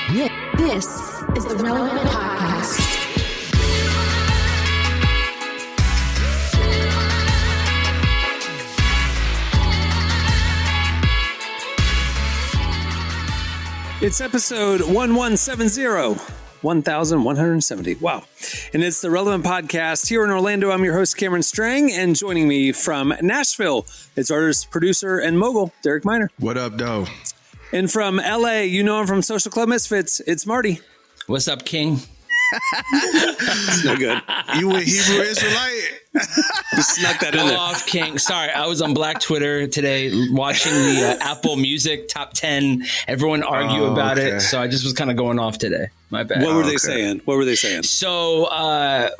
This is the Relevant Podcast. It's episode 1170. 1170. Wow. And it's the Relevant Podcast here in Orlando. I'm your host, Cameron Strang, and joining me from Nashville, it's artist, producer, and mogul, Derek Miner. What up, though? And from LA, you know him from Social Club Misfits, it's Marty. What's up, King? It's no good. You a Hebrew Israelite? You snuck that in there. Off, King. Sorry, I was on Black Twitter today watching the Apple Music Top 10. Everyone argue about it, so I just was kind of going off today. My bad. What were they saying? What were they saying? So,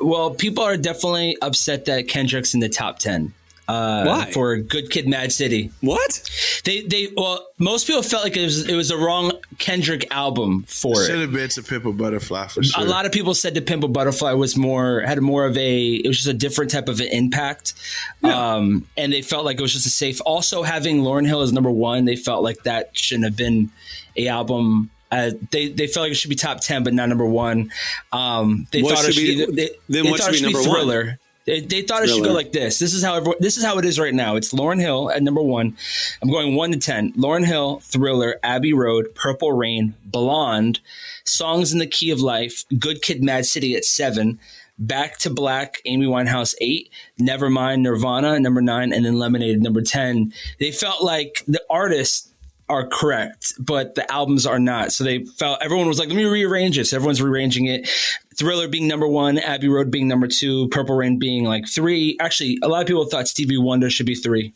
well, people are definitely upset that Kendrick's in the top 10. Why? For Good Kid, Mad City. What? Well, most people felt like it was the wrong Kendrick album for it. Should have been to Pimp a Butterfly for sure. A lot of people said the Pimp a Butterfly was it was just a different type of an impact. Yeah. And they felt like it was just a safe. Also, having Lauryn Hill as number one, they felt like that shouldn't have been a album. They felt like it should be top 10, but not number one. They thought it should be number Thriller. One? They thought it should go like this. This is how it is right now. It's Lauryn Hill at number one. I'm going 1 to 10. Lauryn Hill, Thriller, Abbey Road, Purple Rain, Blonde, Songs in the Key of Life, Good Kid, Mad City at 7, Back to Black, Amy Winehouse 8, Nevermind, Nirvana number 9, and then Lemonade number 10. They felt like the artists are correct, but the albums are not. So everyone was like, let me rearrange it. So everyone's rearranging it. Thriller being number 1, Abbey Road being number 2, Purple Rain being like 3. Actually, a lot of people thought Stevie Wonder should be 3.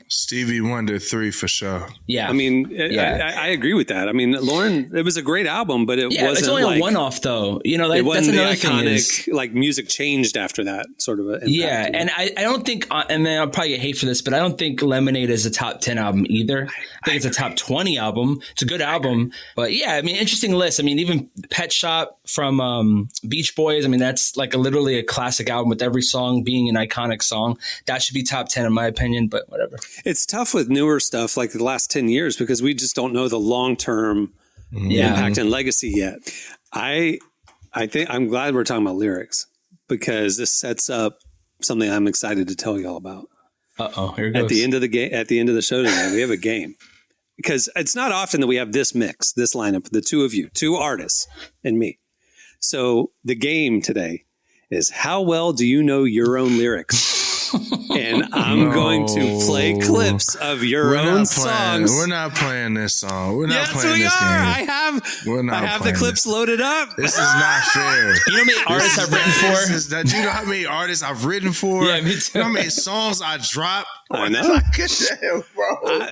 Stevie Wonder 3 for sure. Yeah. I mean, I agree with that. I mean, Lauryn, it was a great album, but it wasn't it's only like, a one-off though. You know, like, it wasn't that's another the iconic, like music changed after that sort of impact. Yeah. And I don't think, and then I'll probably get hate for this, but I don't think Lemonade is a top 10 album either. I think it's a top 20 album. It's a good album, but yeah, I mean, interesting list. I mean, even Pet Shop from Beach Boys. I mean, that's like literally a classic album with every song being an iconic song. That should be top 10 in my opinion, but whatever. It's tough with newer stuff like the last 10 years because we just don't know the long-term impact and legacy yet. I think I'm glad we're talking about lyrics because this sets up something I'm excited to tell y'all about. Here it goes. At the end of the show today, we have a game because it's not often that we have this mix, this lineup, the two of you, 2 artists and me. So the game today is how well do you know your own lyrics? And I'm going to play clips of your own songs. We're not playing this song. We're not yes, playing we this are. game. I have the clips loaded up. This is not fair. You know how many artists I've written for? Do you know how many artists I've written for? Yeah, me too. You know how many songs I dropped? I know. Bro.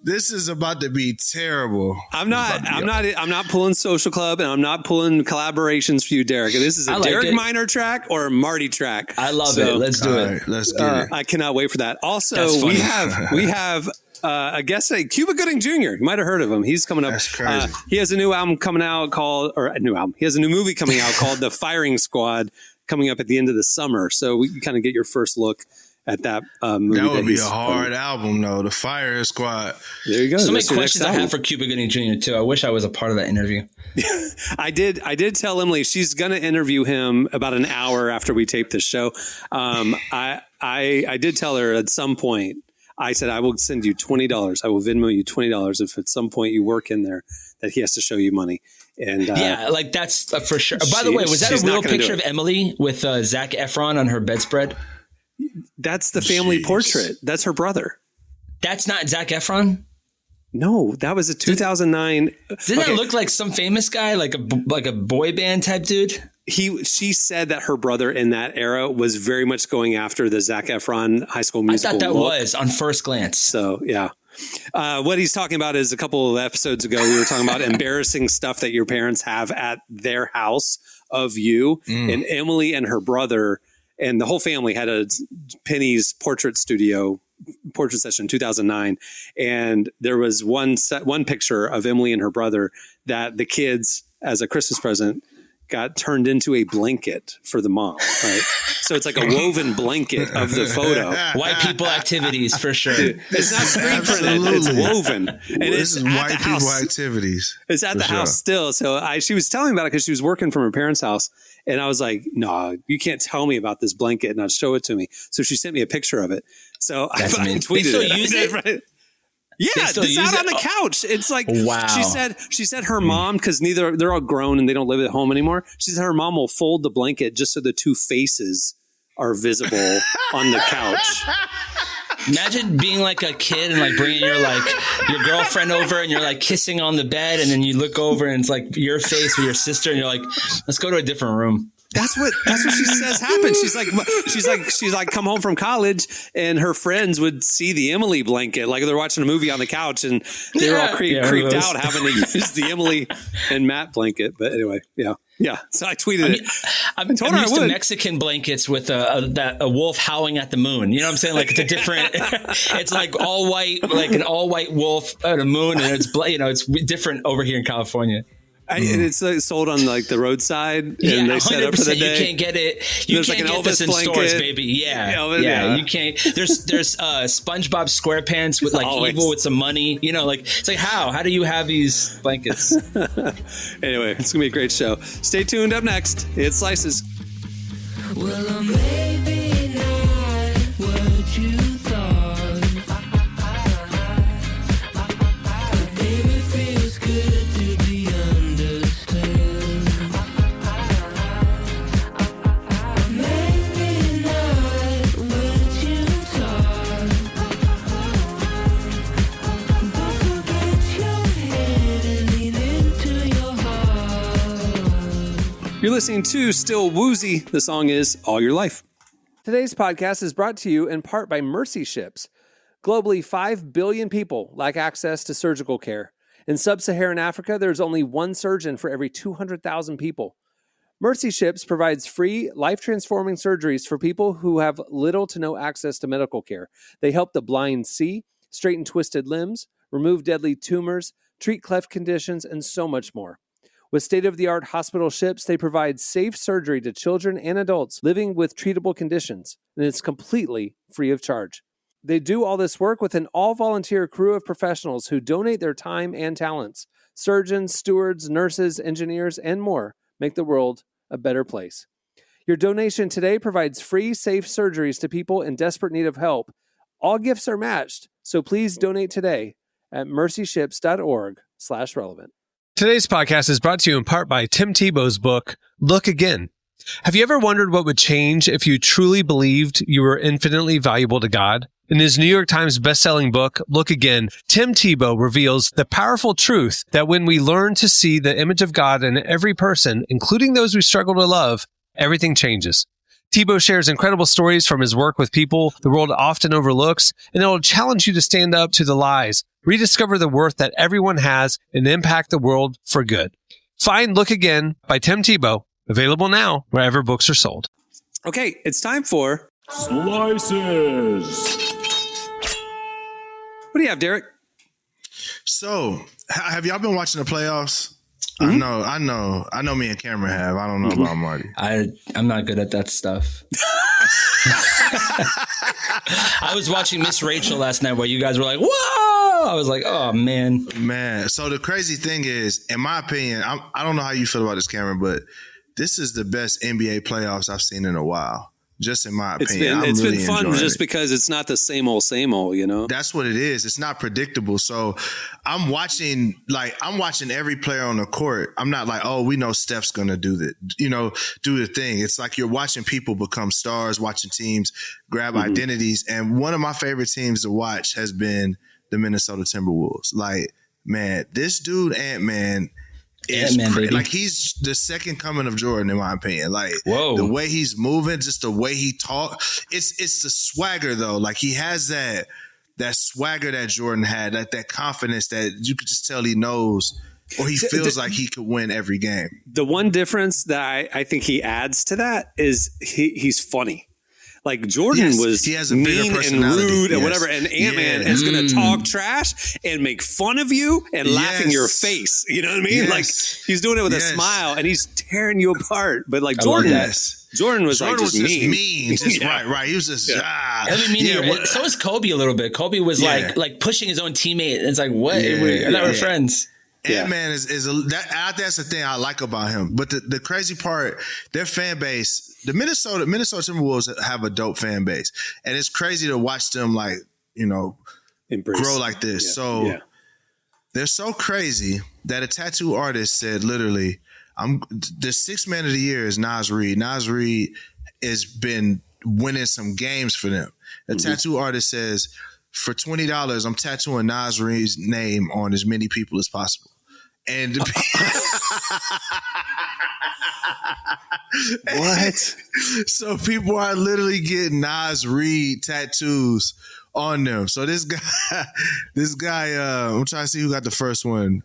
This is about to be terrible. I'm not pulling Social Club and I'm not pulling collaborations for you, Derek. This is a Derek Miner track or a Marty track. I love it. Let's do it. Right, let's get it. I cannot wait for that. Also, we have a guest today, Cuba Gooding Jr. You might have heard of him. He's coming up. That's crazy. He has a new album coming out He has a new movie coming out called The Firing Squad coming up at the end of the summer. So we can kind of get your first look at that movie. That would be a hard album, though. The Fire Squad. There you go. So many questions I have for Cuba Gooding Jr. too. I wish I was a part of that interview. I did tell Emily she's going to interview him about an hour after we tape this show. I did tell her at some point. I said I will send you $20. I will Venmo you $20 if at some point you work in there that he has to show you money. And yeah, like that's for sure. By the way, was that a real picture of Emily with Zac Efron on her bedspread? That's the family portrait. That's her brother. That's not Zac Efron? No, that was a 2009. Didn't that look like some famous guy, like a boy band type dude? She said that her brother in that era was very much going after the Zac Efron High School Musical. I thought that look. was on first glance. So, yeah. What he's talking about is a couple of episodes ago, we were talking about embarrassing stuff that your parents have at their house of you. And Emily and her brother and the whole family had a Penny's portrait session in 2009. And there was one picture of Emily and her brother that the kids, as a Christmas present, got turned into a blanket for the mom, right? So it's like a woven blanket of the photo. White people activities for sure. It's not screen printed, it's woven. And This it's is at white the people house. activities. It's at the for house sure. still. So she was telling me about it because she was working from her parents' house. And I was like, no, you can't tell me about this blanket and not show it to me. So she sent me a picture of it. So I tweeted They still it. use it? Right? Yeah, still it's use out it? on the couch. It's like Wow. she said her mom, because they're all grown and they don't live at home anymore. She said her mom will fold the blanket just so the two faces are visible on the couch. Imagine being like a kid and like bringing your girlfriend over and you're like kissing on the bed and then you look over and it's like your face with your sister and you're like, let's go to a different room. That's what she says happened. She's like come home from college and her friends would see the Emily blanket. Like they're watching a movie on the couch and they were all creeped out having to use the Emily and Matt blanket. But anyway, yeah. So I tweeted it. I'm used to Mexican blankets with a wolf howling at the moon. You know what I'm saying? Like it's a different, it's like all white, like an all white wolf at a moon. And it's different over here in California. And it's sold on like the rodside, and they set up for the day. You can't get it. You There's can't like an get this Elvis in blanket. stores, baby. Yeah. You can't. There's SpongeBob SquarePants with like evil with some money. You know, like it's like how do you have these blankets? Anyway, it's gonna be a great show. Stay tuned. Up next, it's Slices. Well, maybe not what you thought. But baby, it feels good to be understood. Maybe not what you thought. But forget your head and lean into your heart. You're listening to Still Woozy. The song is All Your Life. Today's podcast is brought to you in part by Mercy Ships. Globally, 5 billion people lack access to surgical care. In sub-Saharan Africa, there's only one surgeon for every 200,000 people. Mercy Ships provides free, life-transforming surgeries for people who have little to no access to medical care. They help the blind see, straighten twisted limbs, remove deadly tumors, treat cleft conditions, and so much more. With state-of-the-art hospital ships, they provide safe surgery to children and adults living with treatable conditions, and it's completely free of charge. They do all this work with an all-volunteer crew of professionals who donate their time and talents. Surgeons, stewards, nurses, engineers, and more make the world a better place. Your donation today provides free, safe surgeries to people in desperate need of help. All gifts are matched, so please donate today at mercyships.org/relevant. Today's podcast is brought to you in part by Tim Tebow's book, Look Again. Have you ever wondered what would change if you truly believed you were infinitely valuable to God? In his New York Times bestselling book, Look Again, Tim Tebow reveals the powerful truth that when we learn to see the image of God in every person, including those we struggle to love, everything changes. Tebow shares incredible stories from his work with people the world often overlooks, and it will challenge you to stand up to the lies, rediscover the worth that everyone has, and impact the world for good. Find Look Again by Tim Tebow, available now wherever books are sold. Okay, it's time for Slices. What do you have, Derek? So, have y'all been watching the playoffs? I know me and Cameron have. I don't know about Marty. I'm not good at that stuff. I was watching Miss Rachel last night while you guys were like, whoa! I was like, oh, man. Man, so the crazy thing is, in my opinion, I don't know how you feel about this, Cameron, but this is the best NBA playoffs I've seen in a while. Just in my opinion. It's really been fun enjoying just it. because it's not the same old, you know? That's what it is. It's not predictable. So I'm watching every player on the court. I'm not like, oh, we know Steph's going to do the thing. It's like you're watching people become stars, watching teams grab identities. And one of my favorite teams to watch has been the Minnesota Timberwolves. Like, man, this dude, Ant-Man, like he's the second coming of Jordan, in my opinion. Like, whoa, the way he's moving, just the way he talks. It's the swagger though. Like he has that swagger that Jordan had, that confidence that you could just tell he knows, or he feels like he could win every game. The one difference that I think he adds to that is he's funny. Like Jordan Yes, was he has a bigger mean and personality. rude and Yes. whatever, and Ant-Man Yeah. is going to talk trash and make fun of you and laugh in Yes. your face. You know what I mean? Yes. Like he's doing it with Yes. a smile and he's tearing you apart. But like I love Jordan, Yes. Jordan was Jordan like just mean. Just, Yeah. Right. He was just I mean, yeah, so was Kobe a little bit. Kobe was Yeah. like pushing his own teammate. It's like, what? Yeah, I thought we're yeah. friends. Ant-Man that's the thing I like about him. But the crazy part, their fan base, the Minnesota Timberwolves have a dope fan base, and it's crazy to watch them Embrace. grow like this. Yeah. So Yeah. they're so crazy that a tattoo artist said literally, the sixth man of the year is Nas Reed. Nas Reed has been winning some games for them. The tattoo artist says, for $20, I'm tattooing Nas Reed's name on as many people as possible. And What? so people are literally getting Nas Reed tattoos on them. So this guy, I'm trying to see who got the first one.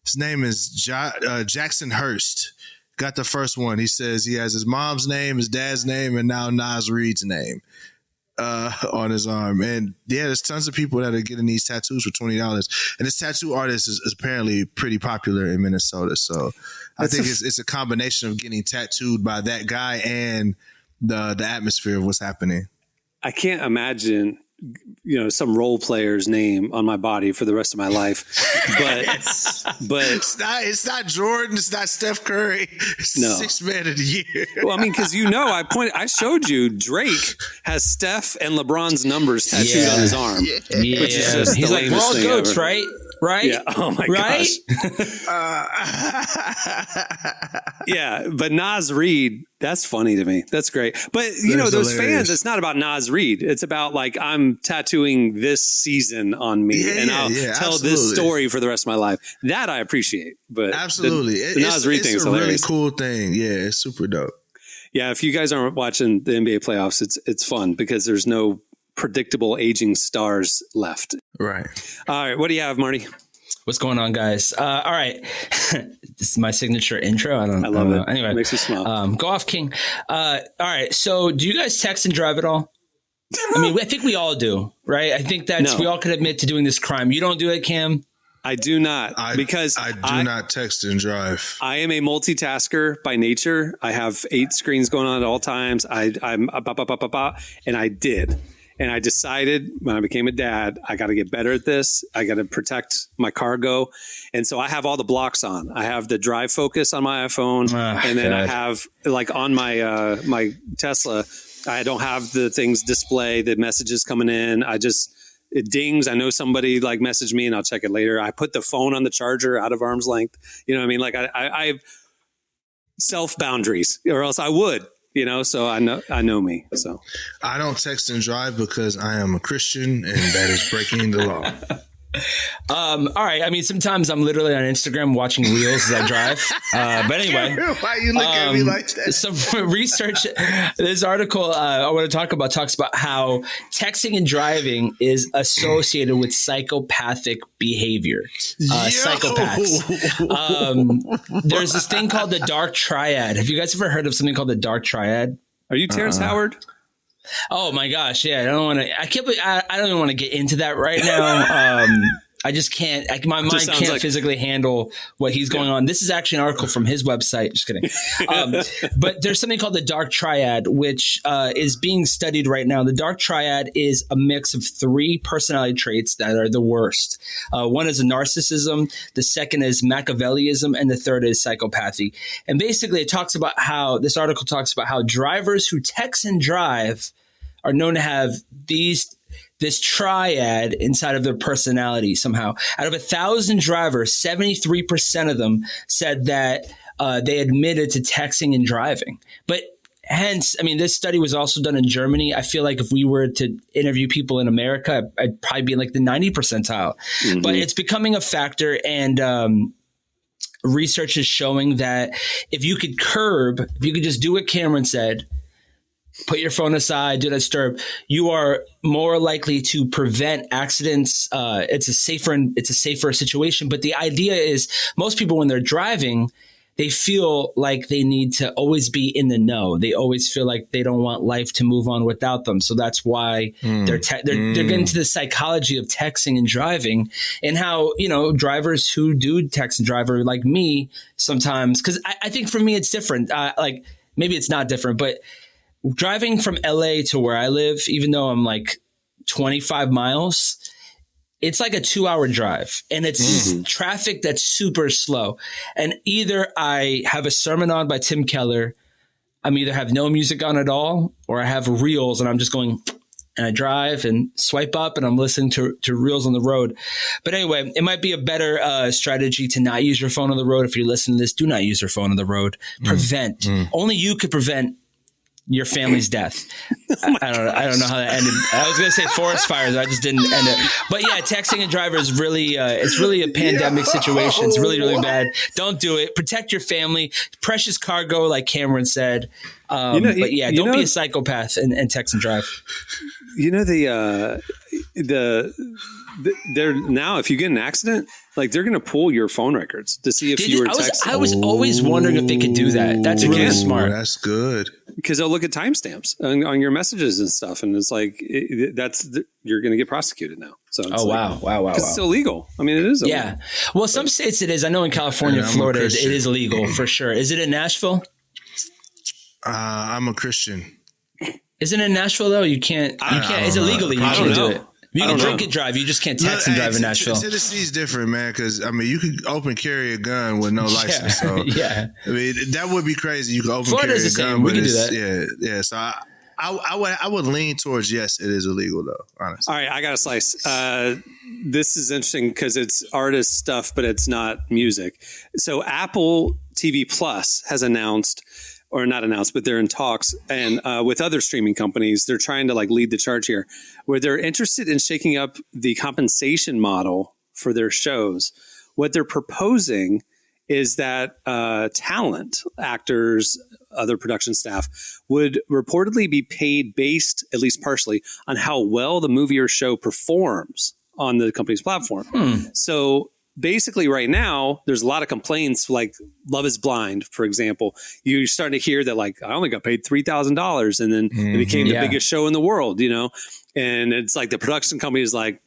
His name is Jackson Hurst. Got the first one. He says he has his mom's name, his dad's name, and now Nas Reed's name on his arm. And yeah, there's tons of people that are getting these tattoos for $20. And this tattoo artist is apparently pretty popular in Minnesota. So I think it's a combination of getting tattooed by that guy and the atmosphere of what's happening. I can't imagine, some role player's name on my body for the rest of my life. But It's not Jordan. It's not Steph Curry. It's No. sixth man of the year. well, I mean, because I showed you Drake has Steph and LeBron's numbers tattooed on his arm. Yeah. Which is just He's the like, we're lamest all thing goats, ever. right? Right? Yeah. Oh my Right? gosh. Yeah, but Nas Reed, that's funny to me. That's great. But those hilarious. fans, it's not about Nas Reed. It's about like I'm tattooing this season on me, and I'll tell this absolutely. story for the rest of my life. That I appreciate. But Absolutely. the Nas Reed it's thing is a really hilarious. cool thing. Yeah, it's super dope. Yeah, if you guys aren't watching the NBA playoffs, it's fun because there's no predictable aging stars left. Right. All right, what do you have, Marty? What's going on, guys? All right. This is my signature intro. I love don't know. it. Anyway, Makes you smile. go off, King. All right. So do you guys text and drive at all? I mean, I think we all do, right? I think No. we all could admit to doing this crime. You don't do it, Cam? I do not because I do not text and drive. I am a multitasker by nature. I have 8 screens going on at all times. I'm and I did. And I decided when I became a dad, I got to get better at this. I got to protect my cargo. And so I have all the blocks on. I have the drive focus on my iPhone. And then I have like on my my Tesla, I don't have the things display, the messages coming in. It dings. I know somebody like messaged me and I'll check it later. I put the phone on the charger out of arm's length. You know what I mean? Like I have self boundaries or else I would. So I know me. So I don't text and drive because I am a Christian and that is breaking the law. All right. I mean, sometimes I'm literally on Instagram watching reels as I drive. But anyway, Why you look at me like that? some research. This article I want to talk about talks about how texting and driving is associated with psychopathic behavior. Psychopaths. There's this thing called the dark triad. Have you guys ever heard of something called the dark triad? are you Terrence Howard? Oh my gosh, yeah. I don't even want to get into that right now. I just can't. My mind sounds can't like- physically handle what he's going on. This is actually an article from his website. Just kidding. But there's something called the dark triad, which is being studied right now. The dark triad is a mix of 3 personality traits that are the worst. One is narcissism, the second is Machiavellism, and the third is psychopathy. And basically, this article talks about how drivers who text and drive are known to have this triad inside of their personality somehow. Out of 1,000 drivers, 73% of them said that they admitted to texting and driving. But hence, I mean, this study was also done in Germany. I feel like if we were to interview people in America, I'd probably be in like the 90 percentile. Mm-hmm. But it's becoming a factor, and research is showing that if you could just do what Cameron said, put your phone aside, do not disturb, you are more likely to prevent accidents. It's a safer situation. But the idea is most people, when they're driving, they feel like they need to always be in the know. They always feel like they don't want life to move on without them. So that's why they're getting into the psychology of texting and driving, and how, drivers who do text and drive are like me sometimes. Cause I think for me, it's different. Like maybe it's not different, but driving from LA to where I live, even though I'm like 25 miles, it's like a 2-hour drive, and it's traffic that's super slow. And either I have a sermon on by Tim Keller, I'm either have no music on at all, or I have reels and I'm just going and I drive and swipe up and I'm listening to reels on the road. But anyway, it might be a better strategy to not use your phone on the road. If you're listening to this, do not use your phone on the road. Prevent. Only you could prevent your family's death. I don't know how that ended. I was going to say forest fires. I just didn't end it. But yeah, texting and driver is really, it's really a pandemic situation. It's really, really bad. Don't do it. Protect your family. Precious cargo, like Cameron said. But yeah, don't be a psychopath and text and drive. They're now, if you get in an accident, like they're going to pull your phone records to see if you were texting. I was always wondering if they could do that. That's really smart. That's good. Because they'll look at timestamps on your messages and stuff, and it's like you're going to get prosecuted now. So it's wow. It's illegal. I mean, it is illegal. Yeah. Well, some states it is. I know in California, Florida, it is illegal for sure. Is it in Nashville? I'm a Christian. Isn't it in Nashville though? You can't. It's illegally. You can't do it. You can drink and drive. You just can't text and drive in Nashville. Tennessee's different, man, because, I mean, you could open carry a gun with no license. So, yeah. I mean, that would be crazy. You could open Florida's carry the a gun. same. We can do that. Yeah. So I would lean towards yes, it is illegal, though, honestly. All right, I got a slice. This is interesting because it's artist stuff, but it's not music. So Apple TV Plus has announced, or not announced, but they're in talks, and with other streaming companies, they're trying to like lead the charge here, where they're interested in shaking up the compensation model for their shows. What they're proposing is that talent, actors, other production staff would reportedly be paid based, at least partially, on how well the movie or show performs on the company's platform. So basically right now, there's a lot of complaints like Love is Blind, for example. You're starting to hear that like, I only got paid $3,000 and then it became the biggest show in the world, and it's like the production company is like,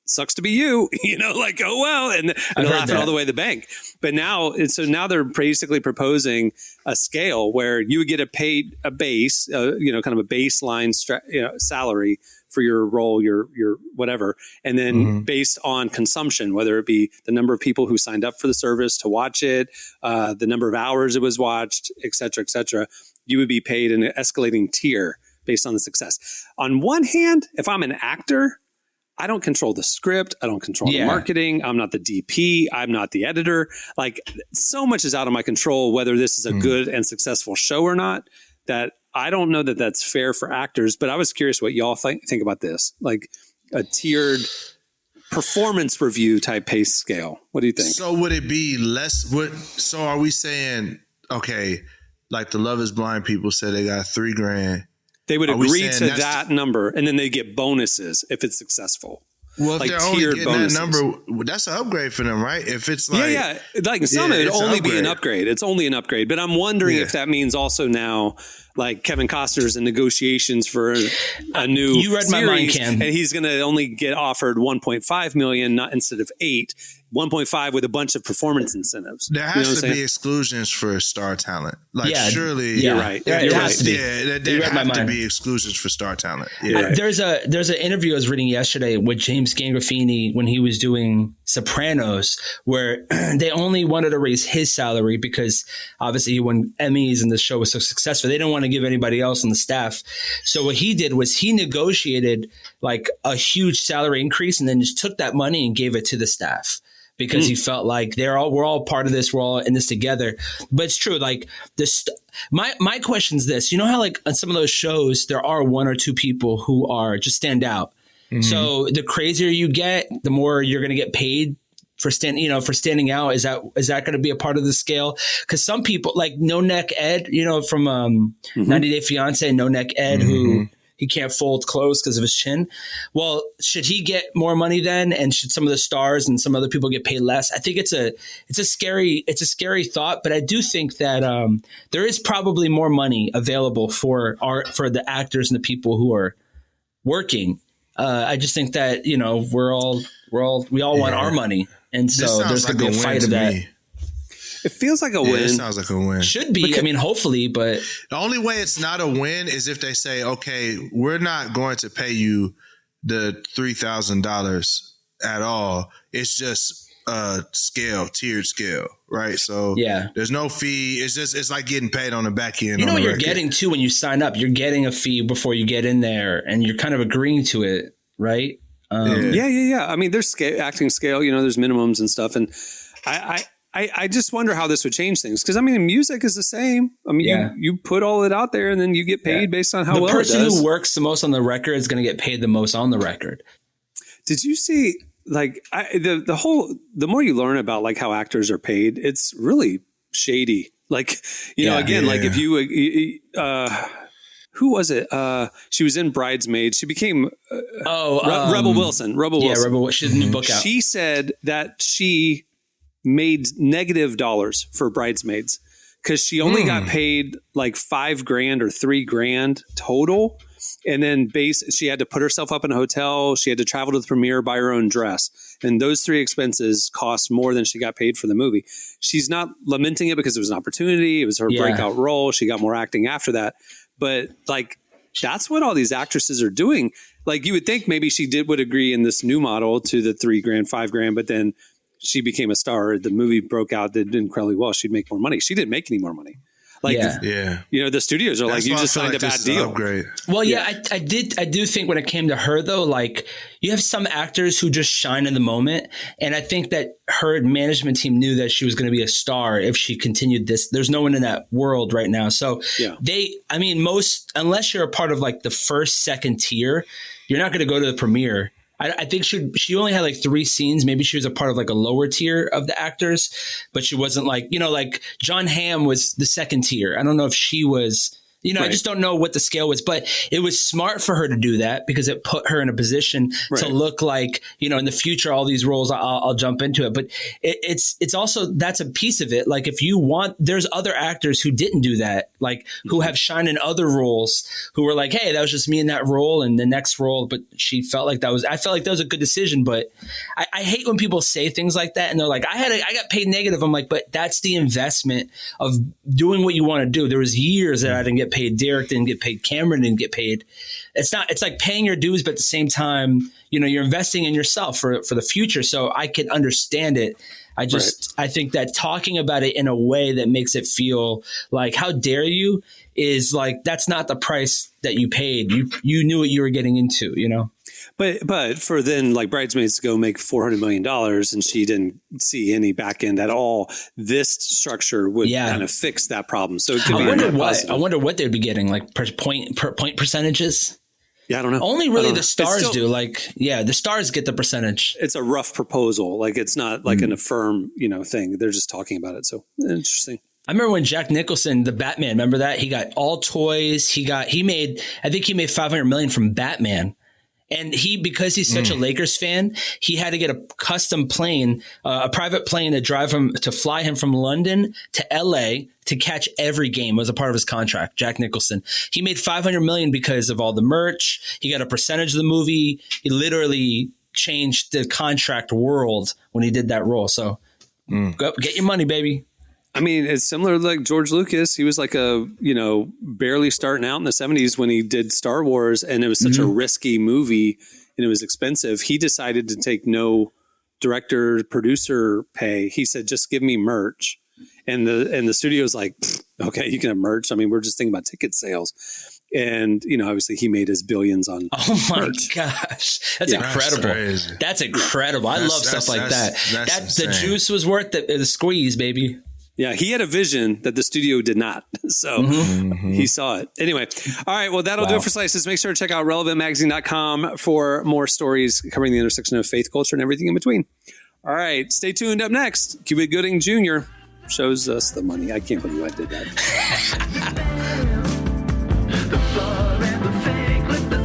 sucks to be you, like, oh, well, and they're laughing all the way to the bank. But now they're basically proposing a scale where you would get a base, kind of a baseline salary for your role, your whatever. And then based on consumption, whether it be the number of people who signed up for the service to watch it, the number of hours it was watched, et cetera, you would be paid an escalating tier based on the success. On one hand, if I'm an actor, I don't control the script. I don't control the marketing. I'm not the DP. I'm not the editor. Like, so much is out of my control, whether this is a good and successful show or not, that I don't know that that's fair for actors. But I was curious what y'all think about this, like a tiered performance review type pay scale. What do you think? So would it be less? So are we saying, okay, like the Love is Blind people said they got $3,000. They would agree to that number, and then they get bonuses if it's successful. Well, if like they're only getting bonuses. that number, that's an upgrade for them, right? If it's like like some it would only be an upgrade. It's only an upgrade. But I'm wondering if that means also now, like Kevin Costner's in negotiations for a new you read series, my mind, Cam. And he's going to only get offered 1.5 million, not instead of 8. 1.5 with a bunch of performance incentives. There has to be exclusions for star talent. Like, surely you're right. It has to be. Yeah, there have to be exclusions for star talent. Yeah. There's an interview I was reading yesterday with James Gandolfini when he was doing Sopranos, where they only wanted to raise his salary because obviously he won Emmys and the show was so successful. They didn't want to give anybody else on the staff. So what he did was he negotiated like a huge salary increase and then just took that money and gave it to the staff, because he felt like we're all part of this. We're all in this together. But it's true. Like my question is this, how like on some of those shows, there are one or two people who are just stand out. So the crazier you get, the more you're going to get paid for standing out. Is that going to be a part of the scale? Because some people like No Neck Ed, from 90 Day Fiance, No Neck Ed, who he can't fold clothes because of his chin. Well, should he get more money then? And should some of the stars and some other people get paid less? I think it's a scary thought, but I do think that there is probably more money available for the actors and the people who are working. I just think that, we all want our money. And so there's going to be a fight of that. Me. It feels like a win. It sounds like a win. Should be. I mean, hopefully, but the only way it's not a win is if they say, okay, we're not going to pay you the $3,000 at all. It's just a tiered scale, right? So there's no fee. It's like getting paid on the back end. You know what you're getting too when you sign up. You're getting a fee before you get in there, and you're kind of agreeing to it, right? Yeah. I mean, there's acting scale. There's minimums and stuff, and I just wonder how this would change things, because I mean, music is the same. I mean, you put all it out there, and then you get paid based on how well it does. The person who works the most on the record is going to get paid the most on the record. Did you see the more you learn about like how actors are paid, it's really shady. Like like if you who was it? She was in Bridesmaids. She became Rebel Wilson. Rebel Wilson. Rebel. She has a new book out. She said that she made negative dollars for Bridesmaids because she only got paid like $5,000 or $3,000 total. And then she had to put herself up in a hotel. She had to travel to the premiere, buy her own dress. And those three expenses cost more than she got paid for the movie. She's not lamenting it because it was an opportunity. It was her breakout role. She got more acting after that. But like, that's what all these actresses are doing. Like, you would think maybe she would agree in this new model to the $3,000, $5,000, but then she became a star. The movie broke out, did incredibly well. She'd make more money. She didn't make any more money. Like, the studios are like, you just signed a bad deal. Well, I do think when it came to her though, like, you have some actors who just shine in the moment. And I think that her management team knew that she was going to be a star if she continued this. There's no one in that world right now. So unless you're a part of like the first, second tier, you're not going to go to the premiere. I think she only had like 3 scenes. Maybe she was a part of like a lower tier of the actors, but she wasn't like, like John Hamm was the second tier. I don't know if she was, I just don't know what the scale was, but it was smart for her to do that because it put her in a position to look like, in the future, all these roles, I'll jump into it. But it's also, that's a piece of it. Like, if you want, there's other actors who didn't do that, like who have shined in other roles, who were like, hey, that was just me in that role and the next role. But I felt like that was a good decision. But I hate when people say things like that and they're like, I got paid negative. I'm like, but that's the investment of doing what you want to do. There was years that I didn't get paid. Derek didn't get paid. Cameron didn't get paid. It's like paying your dues, but at the same time, you're investing in yourself for the future. So I can understand it. I think that talking about it in a way that makes it feel like, how dare you, is like, that's not the price that you paid. You knew what you were getting into, But for then, like, Bridesmaids to go make $400 million and she didn't see any back end at all, this structure would kind of fix that problem. So it could I wonder what they'd be getting, like point percentages. Yeah, I don't know. Only really the stars do. Like, the stars get the percentage. It's a rough proposal. Like, it's not like an affirm, thing. They're just talking about it. So interesting. I remember when Jack Nicholson, the Batman, remember that? He got all toys. I think he made $500 million from Batman. And because he's such a Lakers fan, he had to get a custom plane, a private plane to fly him from London to LA to catch every game as a part of his contract. Jack Nicholson, he made $500 million because of all the merch. He got a percentage of the movie. He literally changed the contract world when he did that role. So go get your money, baby. I mean, it's similar to like George Lucas. He was like barely starting out in the 70s when he did Star Wars, and it was such a risky movie and it was expensive. He decided to take no director, producer pay. He said, just give me merch. And the studio's like, okay, you can have merch. I mean, we're just thinking about ticket sales. And, obviously he made his billions on merch. Gosh, that's incredible. That's incredible. I love stuff like that. The juice was worth the squeeze, baby. Yeah, he had a vision that the studio did not. So he saw it. Anyway, all right, well, that'll do it for Slices. Make sure to check out relevantmagazine.com for more stories covering the intersection of faith, culture, and everything in between. All right, stay tuned. Up next, Cuba Gooding Jr. shows us the money. I can't believe I did that. The floor and the fake with the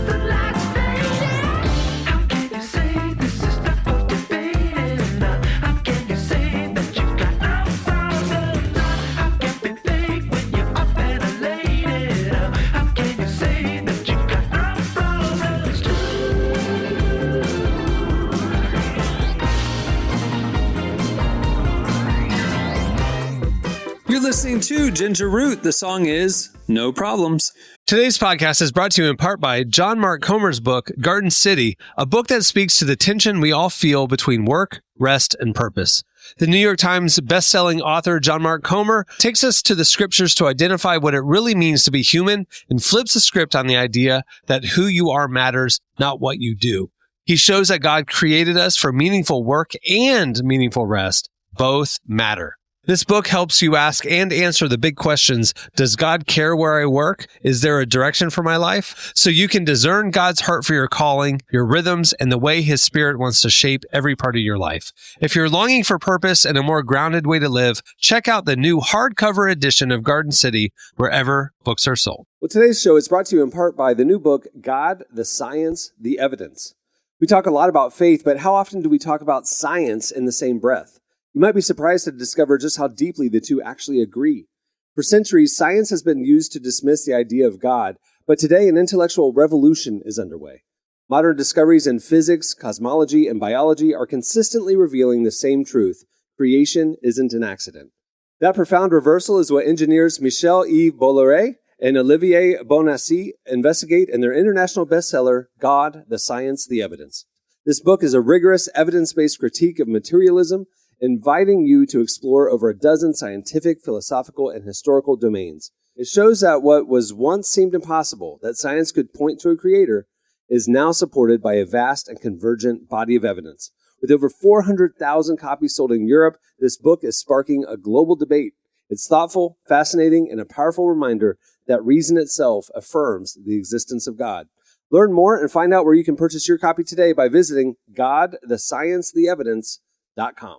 listening to Ginger Root. The song is No Problems. Today's podcast is brought to you in part by John Mark Comer's book, Garden City, a book that speaks to the tension we all feel between work, rest, and purpose. The New York Times bestselling author John Mark Comer takes us to the scriptures to identify what it really means to be human and flips the script on the idea that who you are matters, not what you do. He shows that God created us for meaningful work and meaningful rest. Both matter. This book helps you ask and answer the big questions. Does God care where I work? Is there a direction for my life? So you can discern God's heart for your calling, your rhythms, and the way His Spirit wants to shape every part of your life. If you're longing for purpose and a more grounded way to live, check out the new hardcover edition of Garden City wherever books are sold. Well, today's show is brought to you in part by the new book, God, the Science, the Evidence. We talk a lot about faith, but how often do we talk about science in the same breath? You might be surprised to discover just how deeply the two actually agree. For centuries, science has been used to dismiss the idea of God, but today an intellectual revolution is underway. Modern discoveries in physics, cosmology, and biology are consistently revealing the same truth: creation isn't an accident. That profound reversal is what engineers Michel-Yves Bolloré and Olivier Bonassi investigate in their international bestseller, God, the Science, the Evidence. This book is a rigorous, evidence-based critique of materialism, inviting you to explore over a dozen scientific, philosophical, and historical domains. It shows that what was once seemed impossible, that science could point to a creator, is now supported by a vast and convergent body of evidence. With over 400,000 copies sold in Europe, this book is sparking a global debate. It's thoughtful, fascinating, and a powerful reminder that reason itself affirms the existence of God. Learn more and find out where you can purchase your copy today by visiting godthesciencetheevidence.com.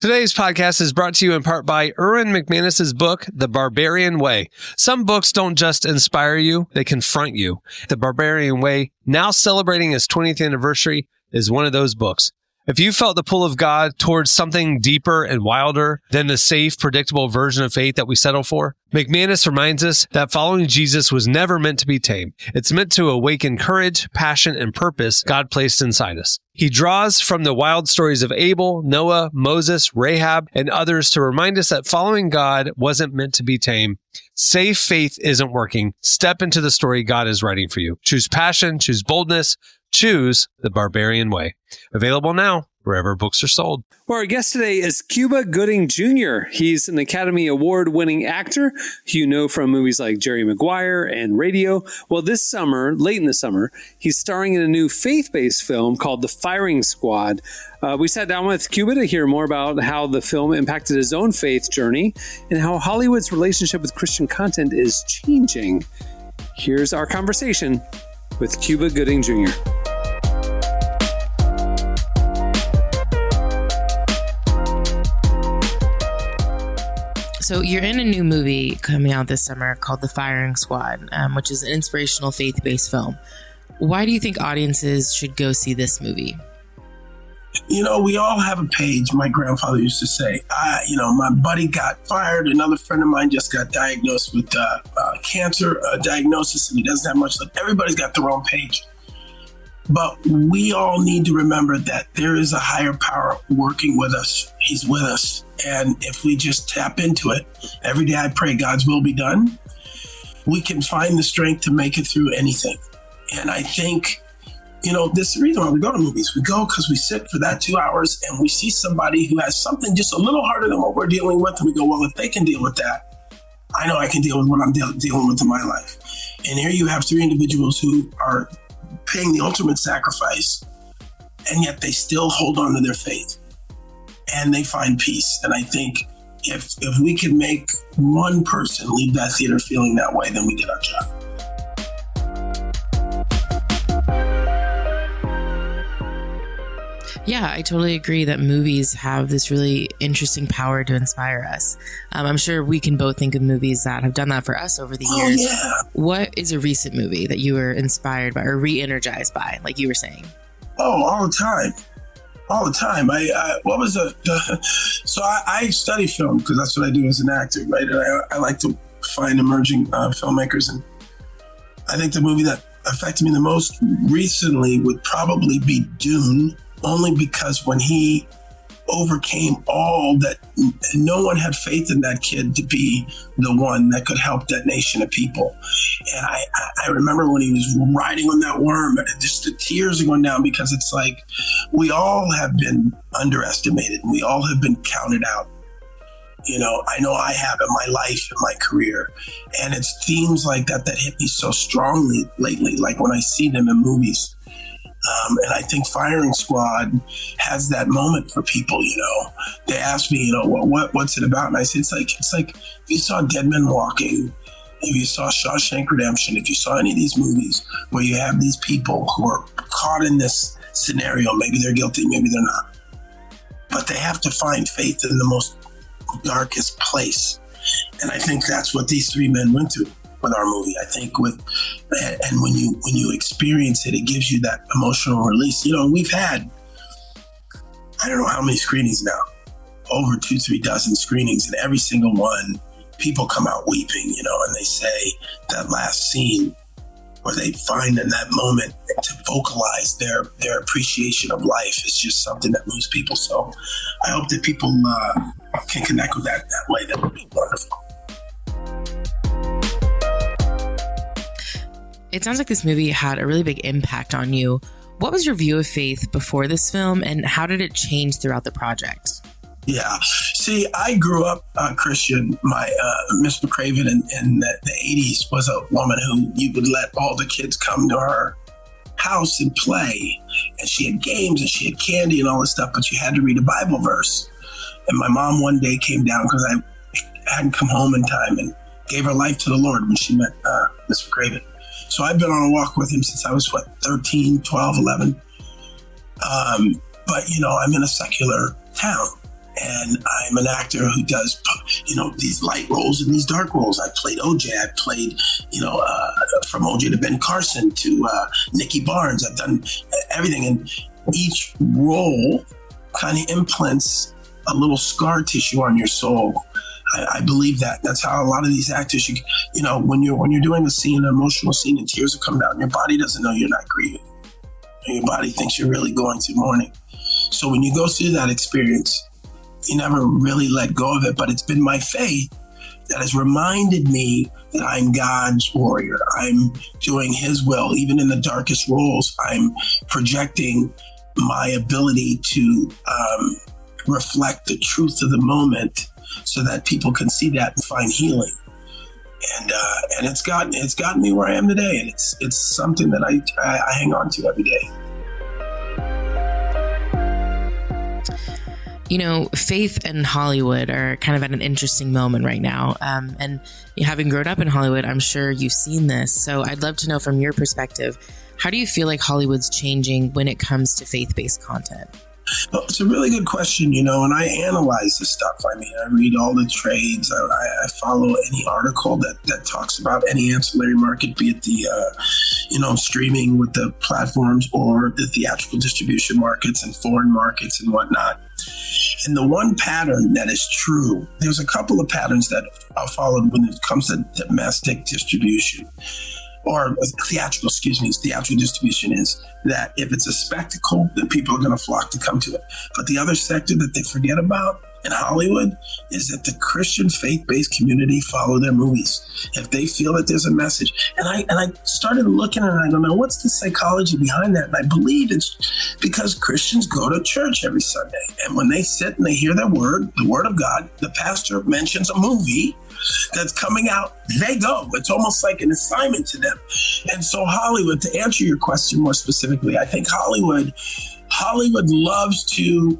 Today's podcast is brought to you in part by Erwin McManus's book, The Barbarian Way. Some books don't just inspire you, they confront you. The Barbarian Way, now celebrating its 20th anniversary, is one of those books. If you felt the pull of God towards something deeper and wilder than the safe, predictable version of faith that we settle for, McManus reminds us that following Jesus was never meant to be tame. It's meant to awaken courage, passion, and purpose God placed inside us. He draws from the wild stories of Abel, Noah, Moses, Rahab, and others to remind us that following God wasn't meant to be tame. Safe faith isn't working. Step into the story God is writing for you. Choose passion, choose boldness, choose the Barbarian Way. Available now wherever books are sold. Well, our guest today is Cuba Gooding Jr. He's an Academy Award-winning actor who you know from movies like Jerry Maguire and Radio. Well, this summer, late in the summer, he's starring in a new faith-based film called The Firing Squad. We sat down with Cuba to hear more about how the film impacted his own faith journey and how Hollywood's relationship with Christian content is changing. Here's our conversation with Cuba Gooding Jr. So you're in a new movie coming out this summer called The Firing Squad, which is an inspirational faith-based film. Why do you think audiences should go see this movie? You know, we all have a page, my grandfather used to say. My buddy got fired. Another friend of mine just got diagnosed with cancer diagnosis, and he doesn't have much left. Everybody's got their own page. But we all need to remember that there is a higher power working with us. He's with us. And if we just tap into it, every day I pray God's will be done, we can find the strength to make it through anything. And I think, this is the reason why we go to movies. We go because we sit for that 2 hours and we see somebody who has something just a little harder than what we're dealing with. And we go, well, if they can deal with that, I know I can deal with what I'm dealing with in my life. And here you have three individuals who are paying the ultimate sacrifice, and yet they still hold on to their faith and they find peace. And I think if we can make one person leave that theater feeling that way, then we did our job. Yeah, I totally agree that movies have this really interesting power to inspire us. I'm sure we can both think of movies that have done that for us over the years. Yeah. What is a recent movie that you were inspired by or re-energized by, like you were saying? Oh, all the time. All the time. I study film because that's what I do as an actor, right? And I like to find emerging filmmakers. And I think the movie that affected me the most recently would probably be Dune, only because when he overcame all that. No one had faith in that kid to be the one that could help that nation of people. And I remember when he was riding on that worm, and just the tears are going down, because it's like we all have been underestimated. We all have been counted out. You know I have in my life, in my career. And it's themes like that hit me so strongly lately, like when I see them in movies. And I think Firing Squad has that moment for people. They ask me, what's it about? And I say, it's like if you saw Dead Men Walking, if you saw Shawshank Redemption, if you saw any of these movies where you have these people who are caught in this scenario, maybe they're guilty, maybe they're not, but they have to find faith in the most darkest place. And I think that's what these three men went through with our movie. I think and when you experience it, it gives you that emotional release. We've had, I don't know how many screenings now, over 2-3 dozen screenings, and every single one, people come out weeping, and they say that last scene where they find in that moment to vocalize their appreciation of life is just something that moves people. So I hope that people can connect with that way. That would be wonderful. It sounds like this movie had a really big impact on you. What was your view of faith before this film, and how did it change throughout the project? Yeah. See, I grew up Christian. My Miss McCraven in the 80s was a woman who you would let all the kids come to her house and play. And she had games and she had candy and all this stuff, but you had to read a Bible verse. And my mom one day came down because I hadn't come home in time and gave her life to the Lord when she met Miss McCraven. So I've been on a walk with him since I was, 13, 12, 11. But, I'm in a secular town, and I'm an actor who does, these light roles and these dark roles. I played OJ. I played, from OJ to Ben Carson to Nikki Barnes. I've done everything. And each role kind of implants a little scar tissue on your soul. I believe that. That's how a lot of these actors, when you're doing a scene, an emotional scene, and tears are coming out, and your body doesn't know you're not grieving. And your body thinks you're really going through mourning. So when you go through that experience, you never really let go of it. But it's been my faith that has reminded me that I'm God's warrior. I'm doing His will. Even in the darkest roles, I'm projecting my ability to reflect the truth of the moment, so that people can see that and find healing. And it's gotten me where I am today. And it's something that I hang on to every day. Faith and Hollywood are kind of at an interesting moment right now. And having grown up in Hollywood, I'm sure you've seen this. So I'd love to know from your perspective, how do you feel like Hollywood's changing when it comes to faith-based content? Well, it's a really good question, and I analyze this stuff. I mean, I read all the trades. I follow any article that talks about any ancillary market, be it the, streaming with the platforms or the theatrical distribution markets and foreign markets and whatnot. And the one pattern that is true, there's a couple of patterns that I've followed when it comes to domestic distribution. Or theatrical distribution is that if it's a spectacle, then people are going to flock to come to it. But the other sector that they forget about in Hollywood is that the Christian faith-based community follow their movies. If they feel that there's a message. And I started looking at it, and I don't know, what's the psychology behind that? And I believe it's because Christians go to church every Sunday. And when they sit and they hear the word of God, the pastor mentions a movie that's coming out, they go. It's almost like an assignment to them. And so Hollywood, to answer your question more specifically, I think Hollywood loves to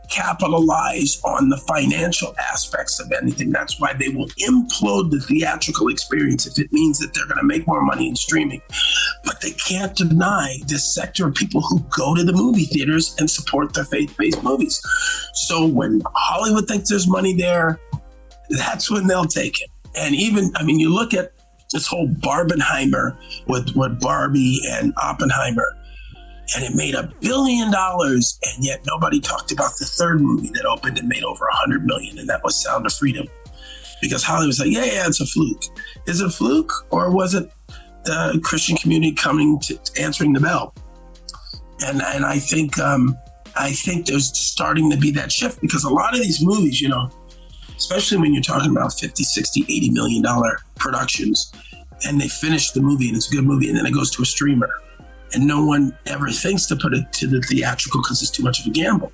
capitalize on the financial aspects of anything. That's why they will implode the theatrical experience if it means that they're going to make more money in streaming. But they can't deny this sector of people who go to the movie theaters and support their faith-based movies. So when Hollywood thinks there's money there, that's when they'll take it. And even, you look at this whole Barbenheimer with Barbie and Oppenheimer, and it made $1 billion, and yet nobody talked about the third movie that opened and made over $100 million, and that was Sound of Freedom. Because Hollywood's like, yeah, it's a fluke. Is it a fluke, or was it the Christian community coming to answering the bell? And I think I think there's starting to be that shift because a lot of these movies, especially when you're talking about 50, 60, $80 million productions, and they finish the movie and it's a good movie and then it goes to a streamer and no one ever thinks to put it to the theatrical because it's too much of a gamble.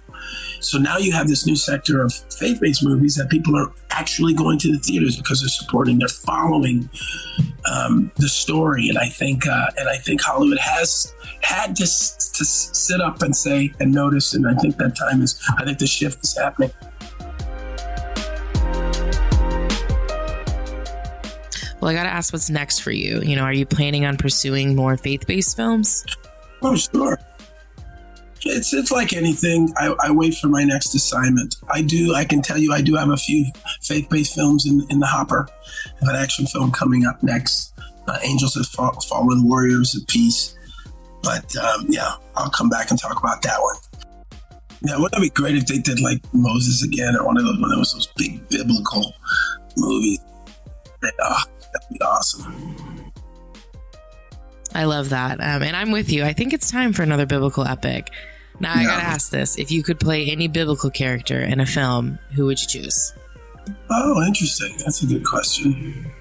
So now you have this new sector of faith-based movies that people are actually going to the theaters because they're supporting, they're following the story. And I think Hollywood has had to sit up and say and notice. And I think I think the shift is happening. Well, I got to ask what's next for you. Are you planning on pursuing more faith-based films? Oh, sure. It's like anything. I wait for my next assignment. I can tell you I do have a few faith-based films in the hopper. I have an action film coming up next. Angels Have Fallen, Warriors of Peace. But I'll come back and talk about that one. Yeah, wouldn't it be great if they did like Moses again or one of those big biblical movies? That'd be awesome. I love that. And I'm with you. I think it's time for another biblical epic. Now, I got to ask this. If you could play any biblical character in a film, who would you choose? Oh, interesting. That's a good question.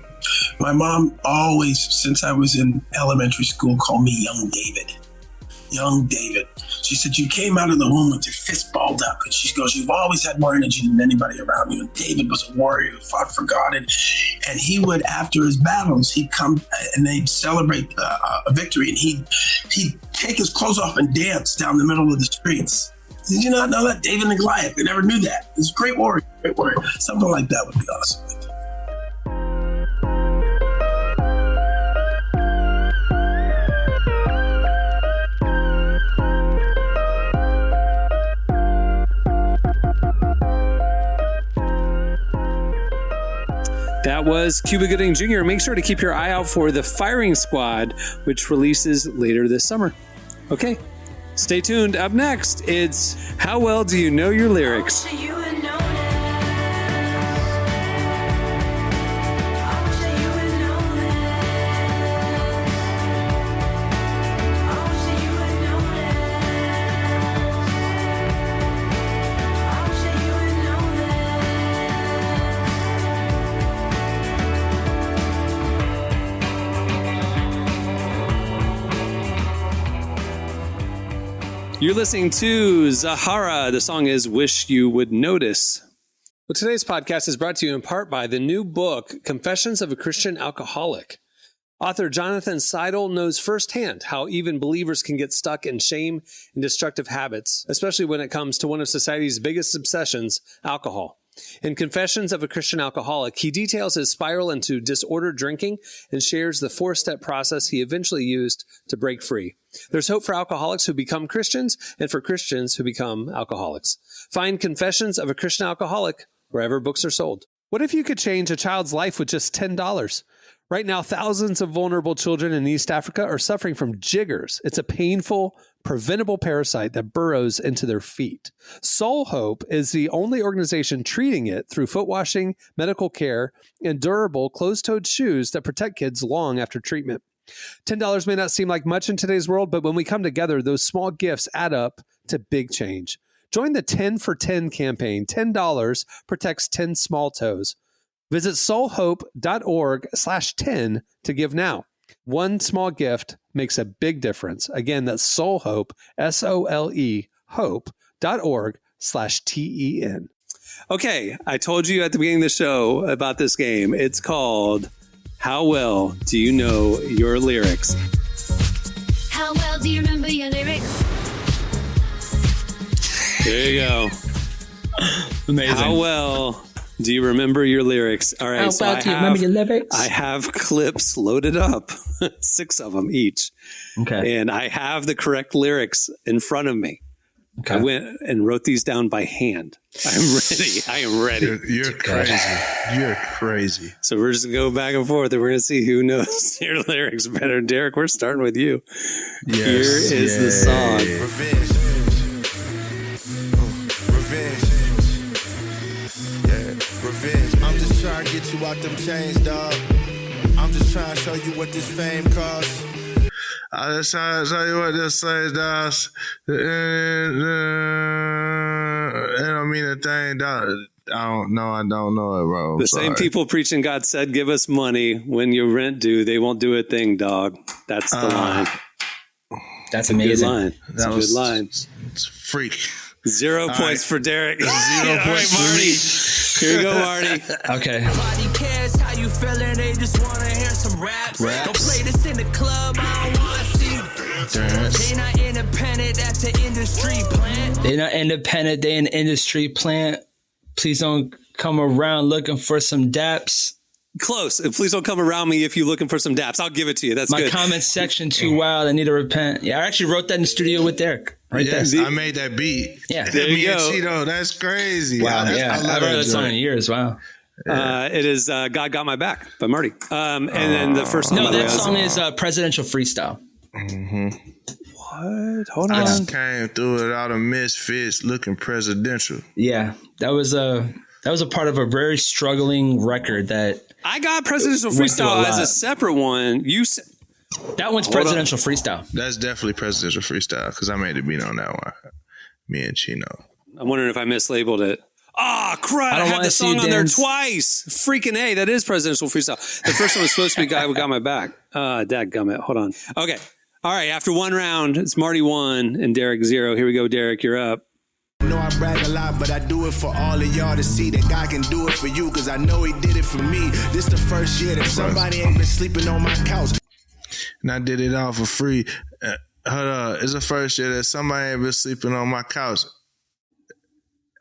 My mom always, since I was in elementary school, called me Young David. Young David. She said, you came out of the womb with your fist balled up. And she goes, you've always had more energy than anybody around you. And David was a warrior who fought for God. And he would, after his battles, he'd come and they'd celebrate a victory. And he'd take his clothes off and dance down the middle of the streets. Did you not know that? David and Goliath, they never knew that. He was a great warrior, great warrior. Something like that would be awesome. That was Cuba Gooding Jr. Make sure to keep your eye out for The Firing Squad, which releases later this summer. Okay, stay tuned. Up next, it's How Well Do You Know Your Lyrics? You're listening to Zahara. The song is Wish You Would Notice. Well, today's podcast is brought to you in part by the new book, Confessions of a Christian Alcoholic. Author Jonathan Seidel knows firsthand how even believers can get stuck in shame and destructive habits, especially when it comes to one of society's biggest obsessions, alcohol. In Confessions of a Christian Alcoholic, he details his spiral into disordered drinking and shares the 4-step process he eventually used to break free. There's hope for alcoholics who become Christians and for Christians who become alcoholics. Find Confessions of a Christian Alcoholic wherever books are sold. What if you could change a child's life with just $10? Right now, thousands of vulnerable children in East Africa are suffering from jiggers. It's a painful, preventable parasite that burrows into their feet. Soul Hope is the only organization treating it through foot washing, medical care, and durable closed-toed shoes that protect kids long after treatment. $10 may not seem like much in today's world, but when we come together, those small gifts add up to big change. Join the 10 for 10 campaign. $10 protects 10 small toes. Visit soulhope.org/10 to give now. One small gift makes a big difference. Again, that's Soulhope, SOLE, hope.org/TEN. Okay, I told you at the beginning of the show about this game. It's called How Well Do You Know Your Lyrics? How well do you remember your lyrics? There you go. Amazing. How well do you remember your lyrics? All right. How well do you remember your lyrics? I have clips loaded up, 6 of them each. Okay. And I have the correct lyrics in front of me. Okay. I went and wrote these down by hand. I'm ready. I am ready. You're crazy. You're crazy. So we're just going to go back and forth and we're going to see who knows your lyrics better. Derek, we're starting with you. Yes. Here is the song. Revenge. Revenge. Yeah, revenge. I'm just trying to get you out them chains, dog. I'm just trying to show you what this fame costs. I just tell you what this says, does. I don't mean a thing, dog. I don't know it, bro. The same people preaching God said, give us money when your rent due. They won't do a thing, dog. That's the line. That's amazing. Good line. That's a good line. It's freak. 0 points for Derek. 0 points for Marty. Here you go, Marty. Okay. Nobody cares how you feeling, they just wanna hear some raps. Don't play this in the club, I don't wanna see you. They not independent, that's an industry plant. They not independent, they an industry plant. Please don't come around looking for some daps. Close. And please don't come around me if you're looking for some daps. I'll give it to you. That's My good. comment section too wild. I need to repent. Yeah, I actually wrote that in the studio with Derek. Right yes, there. I made that beat. Yeah. There you Me and go. Cheeto, that's crazy. Wow. I Yeah. love I've heard that song in joint. years. Wow. It is God Got My Back by Marty. And then the first song. No, by the way, that I was- song is Presidential Freestyle. What? Hold I on. just came through it all the misfits looking presidential. Yeah. That was a part of a very struggling record that I got Presidential Went through a Freestyle as lot. a separate one. that one's Presidential Freestyle. That's definitely presidential freestyle because I made the beat on that one. Me and Chino. I'm wondering if I mislabeled it. Ah, crud. I don't had wanna the see song you on there dance. twice. Freaking A. That is Presidential Freestyle. The first one was supposed to be Guy Who Got My Back. Dadgummit. Hold on. Okay. All right. After one round, it's Marty 1 and Derek 0. Here we go, Derek. You're up. I know I brag a lot, but I do it for all of y'all to see that God can do it for you, because I know he did it for me. This the first year that somebody ain't been sleeping on my couch. And I did it all for free. Hold on. It's the first year that somebody ain't been sleeping on my couch.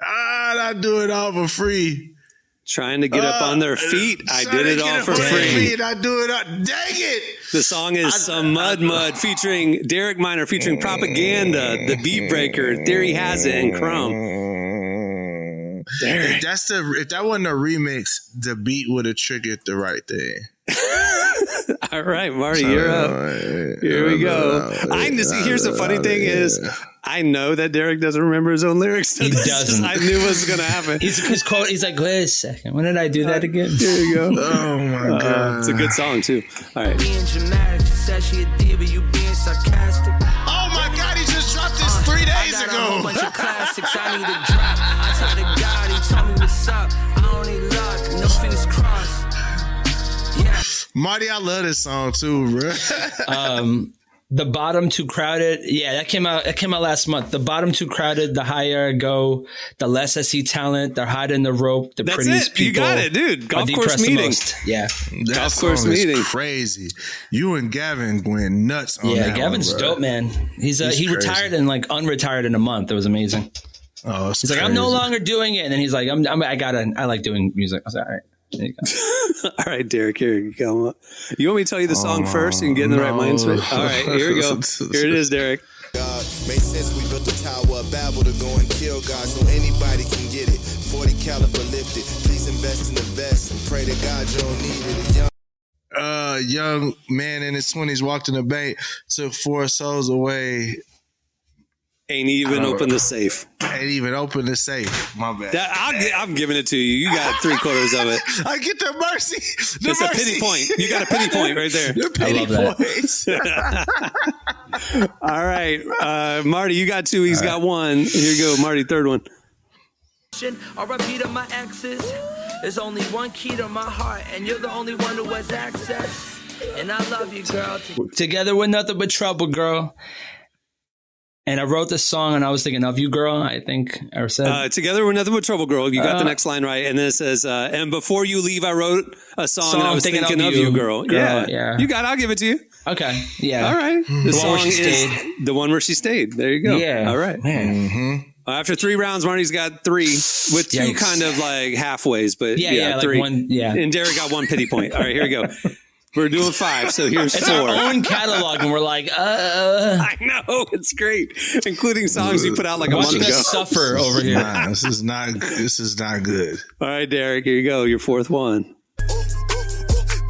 I do it all for free. Trying to get up on their feet. I did it all for free. And I do it all. Dang it. The song is Some Mud Mud featuring Derek Minor, featuring Propaganda, The Beat Breaker, Theory Has It, and Crumb. If that wasn't a remix, the beat would have triggered the right thing. All right, Marty, you're up. Here we go. Here's the funny thing is, I know that Derek doesn't remember his own lyrics. He doesn't. I knew it was going to happen. He's like, wait a second. When did I do that again? Here you go. Oh my God. It's a good song, too. All right. Being dramatic, she said she a diva, you being sarcastic. Oh my God, he just dropped this 3 days I got a whole ago. bunch of classics I need to drop. I told the God, he told me what's up. I don't need luck, no fingers crossed. Yeah. Marty, I love this song too, bro. The Bottom Too Crowded. Yeah, that came out last month. The Bottom Too Crowded, the higher I go, the less I see talent, they're hiding the rope, the That's prettiest it. You people. got it, dude. Golf are course depressed the meeting. most. Yeah. That Golf course song is meeting. crazy. You and Gavin went nuts on Yeah, that Gavin's one, bro. dope, man. He crazy. retired and like unretired in a month. It was amazing. Oh, it's He's like, I'm no longer doing it. And then he's like, I like doing music. I was like, all right. There you go. All right, Derek, here you go. You want me to tell you the song first and get in the right mind space? All right, here we go. Here it is, Derek. God, made sense we built the Tower of Babel to go and kill God so anybody can get it. 40 caliber lifted. Please invest in the vest and pray to God you don't need it. Young man in his 20s walked in the bank, took 4 souls away, Ain't even opened the safe. ain't even opened the safe. My bad. I'm giving it to you. You got 3/4 of it. I get the mercy. The It's a pity point. You got a pity point right there. The pity love points. All right, Marty, you got 2. He's got 1. Here you go, Marty, third one. R.I.P. to my exes. There's only one key to my heart, and you're the only one who has access. And I love you, girl. Together with Nothing But Trouble, girl. And I wrote this song and I was thinking of you, girl. I think I said. Together we're nothing but trouble, girl. You got the next line right. And then it says, and before you leave, I wrote a song and I was thinking of you, girl. Yeah. You got it. I'll give it to you. Okay. Yeah. All right. The one song where she is stayed. the one where she stayed. There you go. Yeah. All right. Man. After 3 rounds, Marty's got 3 with 2 Yikes. kind of like halfways, but Yeah, like 3. one- yeah. And Derek got 1 pity point. All right, here we go. We're doing 5, so here's It's 4. our own catalog, and we're like, I know, it's great, including songs you put out like a month watching ago. us suffer over here. Nah, this is not good. All right, Derek, here you go. Your 4th one.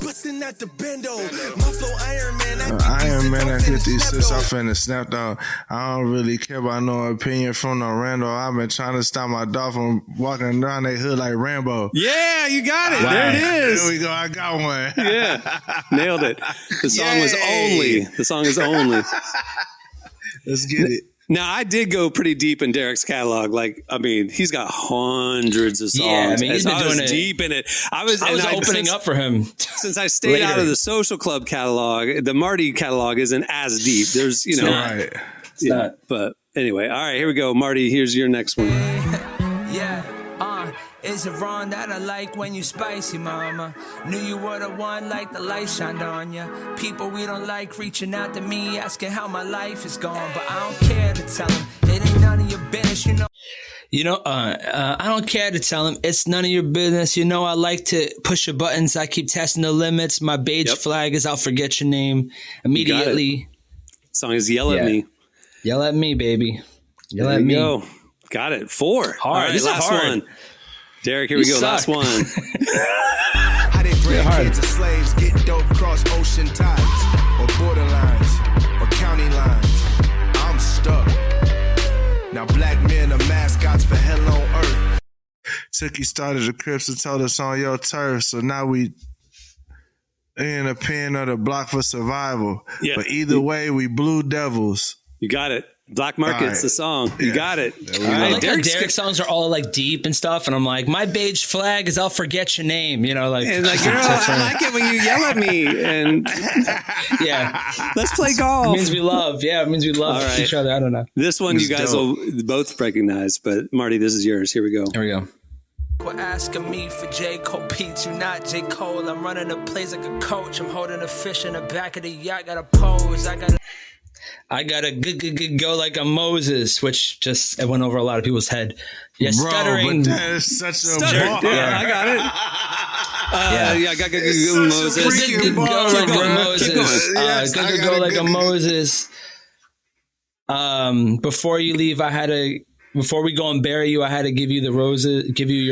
Bustin' listen at the bendo. My flow Iron Man. Iron Man at 56, I finna snap dog. I don't really care about no opinion from no rando. I've been trying to stop my dog from walking around they hood like Rambo. Yeah, you got it. Wow. There it is. There we go. I got one. Yeah, nailed it. The song was Only. The song is Only. Let's get it. Now, I did go pretty deep in Derek's catalog. Like, I mean, he's got hundreds of songs. Yeah, I mean, he's been doing it deep in it. I was opening up for him. Since I stayed out of the Social Club catalog, the Marty catalog isn't as deep. There's, you know. Right. It's not. But anyway, all right, here we go. Marty, here's your next one. Is it wrong that I like when you spicy, mama? Knew you were the one like the light shined on ya. People we don't like reaching out to me, asking how my life is gone. But I don't care to tell them. It ain't none of your business, you know. I don't care to tell them. It's none of your business. You know, I like to push your buttons. I keep testing the limits. My beige flag is I'll forget your name immediately. Song is Yell at Me. Yell at me, baby. Yell there at me. Go. Got it. 4. Hard. All right, This last is hard. one. Derek, here we go. Last one. How they bred kids of slaves, get dope across ocean tides, or borderlines, or county lines. I'm stuck. Now black men are mascots for hell on earth. Tookie started the Crips and told us on your turf, so now we in a pen of the block for survival. Yeah. But either way, we blue devils. You got it. Black Market's the song. You got it. I like how Derek's songs are all like deep and stuff, and I'm like, my beige flag is I'll forget your name, you know, like. And like, girl, I like it when you yell at me, and yeah, let's play golf. It means we love. Yeah, it means we love each other. I don't know. This one you guys will both recognize, but Marty, this is yours. Here we go. Here we go. We're asking me for J. Cole Pete, you not J. Cole. I'm running the plays like a coach. I'm holding a fish in the back of the yacht. Got a pose. I gotta go like a Moses, which just it went over a lot of people's head. Yeah, stuttering. But that is such a bar. Yeah, I got it. I got Moses. Go like a Moses. Go like a Moses. Before you leave, before we go and bury you, I had to give you your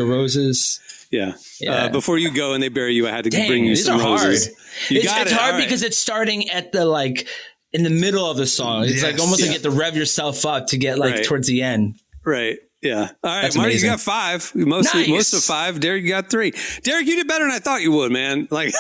roses. Yeah. Before you go and they bury you, I had to bring you some roses. It's hard because it's starting at the in the middle of the song. It's like almost like you have to rev yourself up to get towards the end. Right. Yeah. All right, That's Marty, amazing. you got 5. Most of 5. Derek, you got 3. Derek, you did better than I thought you would, man. Like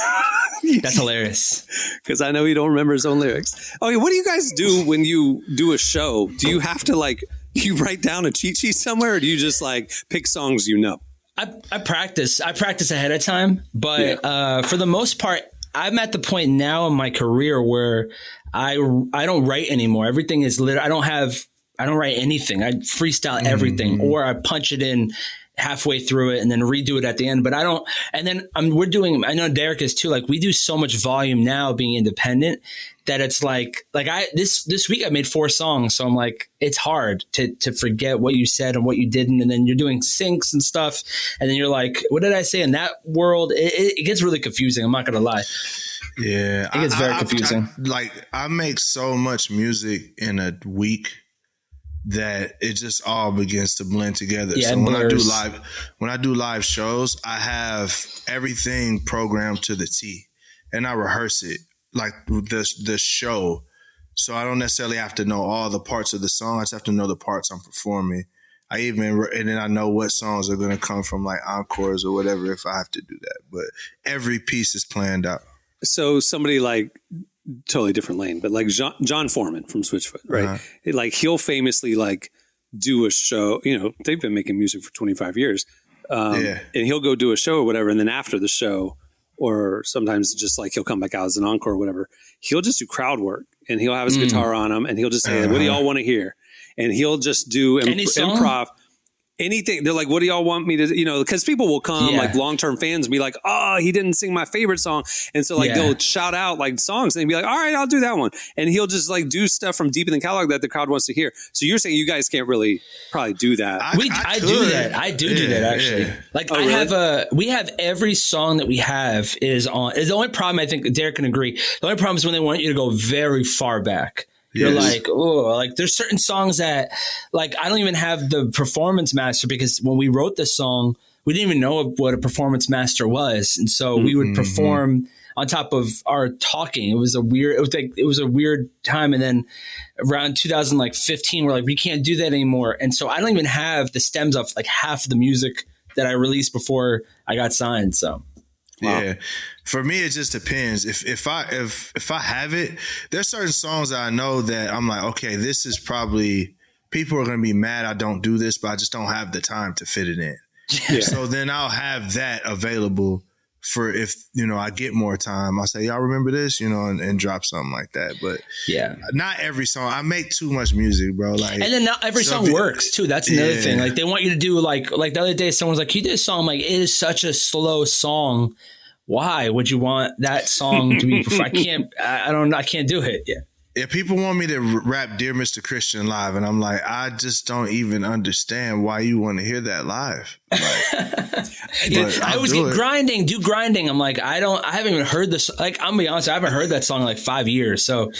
that's hilarious. Because I know he don't remember his own lyrics. Okay, what do you guys do when you do a show? Do you have to you write down a cheat sheet somewhere, or do you just pick songs you know? I practice. I practice ahead of time, but for the most part, I'm at the point now in my career where I don't write anymore. Everything is I don't write anything. I freestyle everything, or I punch it in halfway through it and then redo it at the end. But I don't. And then I know Derek is too. We do so much volume now, being independent, that it's this week I made 4 songs, so I'm like, it's hard to forget what you said and what you didn't, and then you're doing syncs and stuff, and then you're like, what did I say in that world? It gets really confusing. I'm not gonna lie. Yeah, it gets very confusing. I make so much music in a week that it just all begins to blend together. Yeah, so when I do live shows, I have everything programmed to the T, and I rehearse it like the show. So I don't necessarily have to know all the parts of the song. I just have to know the parts I'm performing. And then I know what songs are going to come from encores or whatever if I have to do that. But every piece is planned out. So somebody totally different lane, but John Foreman from Switchfoot, right? Uh-huh. He'll famously do a show. You know, they've been making music for 25 years, and he'll go do a show or whatever, and then after the show, or sometimes just he'll come back out as an encore or whatever, he'll just do crowd work, and he'll have his guitar on him, and he'll just say, "What do y'all want to hear?" And he'll just do improv. Anything. They're like, what do y'all want me to, because people will come long-term fans and be like, oh, he didn't sing my favorite song. And so they'll shout out songs and they'd be like, all right, I'll do that one. And he'll just do stuff from deep in the catalog that the crowd wants to hear. So you're saying you guys can't really probably do that. I do that. I do that actually. Yeah. We have every song that we have is the only problem, I think Derek can agree. The only problem is when they want you to go very far back. You're there's certain songs that I don't even have the performance master, because when we wrote this song, we didn't even know what a performance master was. And so we would perform on top of our talking. It was a weird time. And then around 2015, we're like, we can't do that anymore. And so I don't even have the stems of like half of the music that I released before I got signed. So. Wow. Yeah, for me it just depends. If I have it, there's certain songs that I know that I'm like, okay, this is probably people are gonna be mad I don't do this, but I just don't have the time to fit it in. Yeah. So then I'll have that available for if I get more time. I'll say, y'all remember this, and drop something like that. But yeah, not every song. I make too much music, bro. Like, and then not every song works too. That's another thing. Like they want you to do like the other day, someone's like, you did a song. I'm like, it is such a slow song. Why would you want that song to be performed? I can't do it. Yeah. Yeah, people want me to rap Dear Mr. Christian live, and I'm like, I just don't even understand why you want to hear that live. Like, I always get grinding. I'm like, I haven't even heard this. Like, I'm gonna be honest, I haven't heard that song in like 5 years. So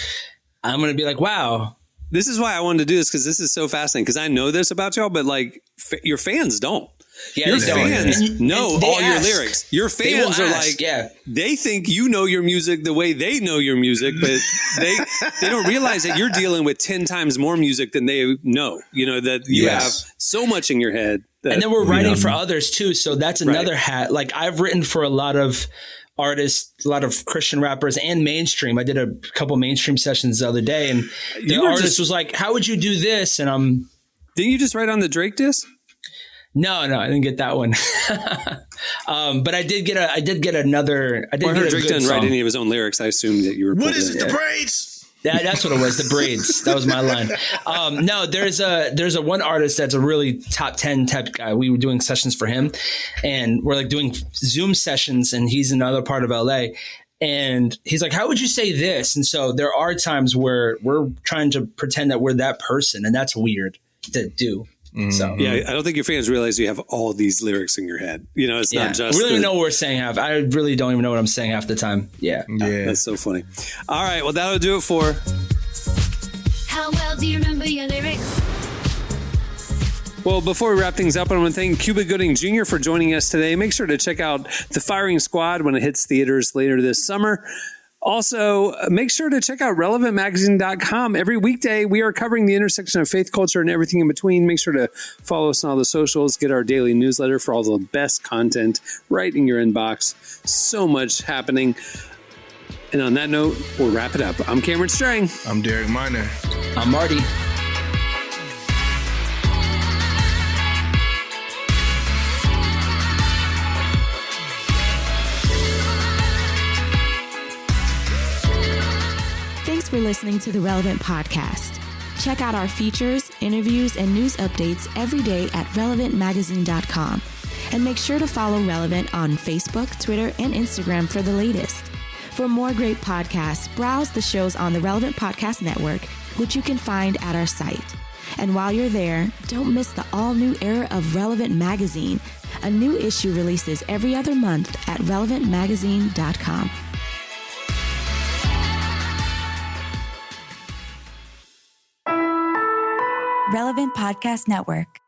I'm gonna be like, wow. This is why I wanted to do this, because this is so fascinating. Because I know this about y'all, but like your fans don't. Yeah, your fans know all your lyrics. Your fans are like, they think you know your music the way they know your music, but they don't realize that you're dealing with 10 times more music than they know. That you have so much in your head. And then we're writing for others too. So that's another hat. Like I've written for a lot of artists, a lot of Christian rappers and mainstream. I did a couple mainstream sessions the other day, and the artist was like, how would you do this? And didn't you just write on the Drake disc? No, I didn't get that one. But I did get another. I heard Drake didn't write any of his own lyrics. I assumed that you were. What is it? The braids? That's what it was. The braids. That was my line. No, there's a one artist that's a really top 10 type guy. We were doing sessions for him, and we're like doing Zoom sessions, and he's in another part of LA. And he's like, how would you say this? And so there are times where we're trying to pretend that we're that person, and that's weird to do. So yeah, I don't think your fans realize you have all these lyrics in your head. It's not just. We really know what we're saying half. I really don't even know what I'm saying half the time. Yeah, that's so funny. All right, well that'll do it for. How well do you remember your lyrics? Well, before we wrap things up, I want to thank Cuba Gooding Jr. for joining us today. Make sure to check out The Firing Squad when it hits theaters later this summer. Also, make sure to check out relevantmagazine.com. Every weekday, we are covering the intersection of faith, culture, and everything in between. Make sure to follow us on all the socials. Get our daily newsletter for all the best content right in your inbox. So much happening. And on that note, we'll wrap it up. I'm Cameron Strang. I'm Derek Miner. I'm Marty. Thanks for listening to the Relevant Podcast. Check out our features, interviews, and news updates every day at relevantmagazine.com. And make sure to follow Relevant on Facebook, Twitter, and Instagram for the latest. For more great podcasts, browse the shows on the Relevant Podcast Network, which you can find at our site. And while you're there, don't miss the all-new era of Relevant Magazine. A new issue releases every other month at relevantmagazine.com. Relevant Podcast Network.